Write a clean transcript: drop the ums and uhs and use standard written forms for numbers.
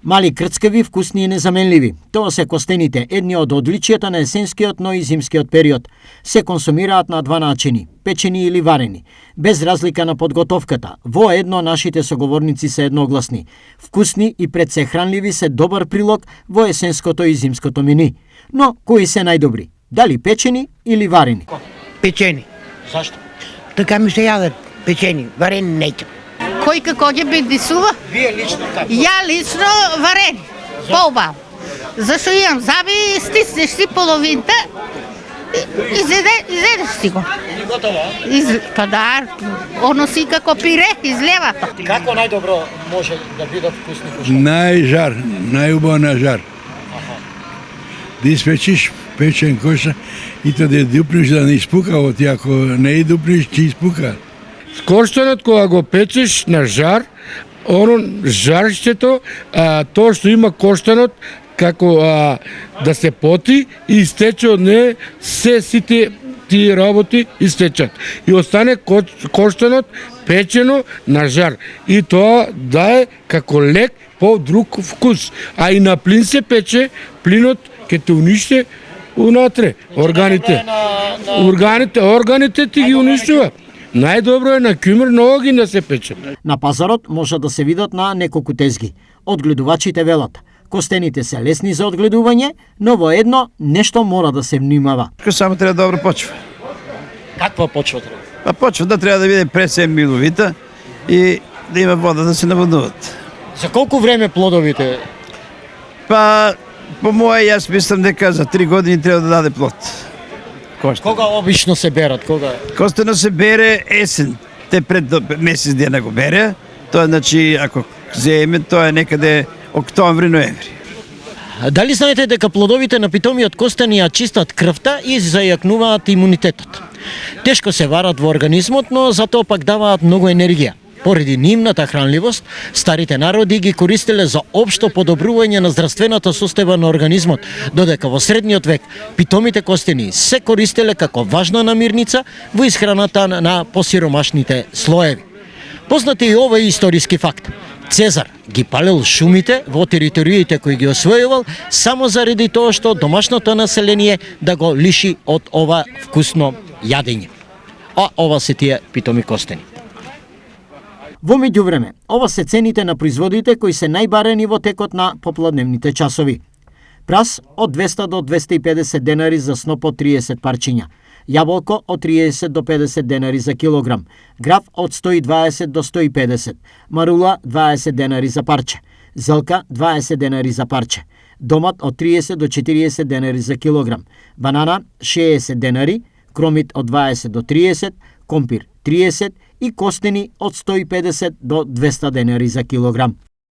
Мали крцкави, вкусни и незаменливи. Тоа се костените, едни од одличијата на есенскиот, но и зимскиот период. Се консумираат на два начини, печени или варени. Без разлика на подготовката, воедно нашите соговорници се едногласни. Вкусни и пред се хранливи се добар прилог во есенското и зимското мени. Но кои се најдобри? Дали печени или варени? Печени. Зашто? Така ми се јадат печени, варени неќам. Кој како ќе бедисува? Вие лично како? Ја лично варени. Поубаво. Зашто имам заби, стиснеш си половинта и изедеш си го. И готово? Па да, оно си како пире, излевато. Како најдобро може да бидат вкусни кошки? Најжар, најубаво на жар. Да испечиш печен коша и то да дупнеш да не испука, от ако не и дупнеш, ќе испука. Корштенот кога го печеш на жар, оно жарштето, тоа што има корштенот, како да се поти и истече од неј сите тие работи истечат. И остане корштенот печено на жар. И тоа дае како лек по друг вкус. А и на плин се пече, плинот ќе те уништи унатре, органите. Органите ти ги уништува. Најдобро е на кјумир на огин да се пече. На пазарот може да се видат на неколку тезги. Одгледувачите велат, костените се лесни за одгледување, но во едно нешто мора да се внимава. Само треба добра почва. Каква почва треба? А почвата треба да биде пресем миловита и да има вода да се наводнуват. За колку време плодовите? Па, по моje, јас мислам дека за 3 години треба да даде плод. Кога обично се берат? Кога? Костено се бере есен. Те пред месец дена го бере. Тоа значи, ако земе, тоа е некаде октомври, ноември. Дали знаете дека плодовите на питомиот костен ја чистат крвта и зајакнуваат имунитетот? Тешко се варат во организмот, но затоа пак даваат многу енергија. Поради нивната хранливост, старите народи ги користеле за општо подобрување на здравствената состојба на организмот, додека во средниот век питомите костени се користеле како важна намирница во исхраната на посиромашните слоеви. Познат е и овој историски факт. Цезар ги палил шумите во териториите кои ги освојувал само заради тоа што домашното население да го лиши од ова вкусно јадење. А ова се тие питоми костени. Во меѓувреме, ова се цените на производите кои се најбарени во текот на попладневните часови. Прас од 200 до 250 денари за сноп од 30 парчиња, јаболко од 30 до 50 денари за килограм, граф од 120 до 150, марула 20 денари за парче, зелка 20 денари за парче, домат од 30 до 40 денари за килограм, банана 60 денари, кромит од 20 до 30, компир 30 и костени од 150 до 200 денари за килограм.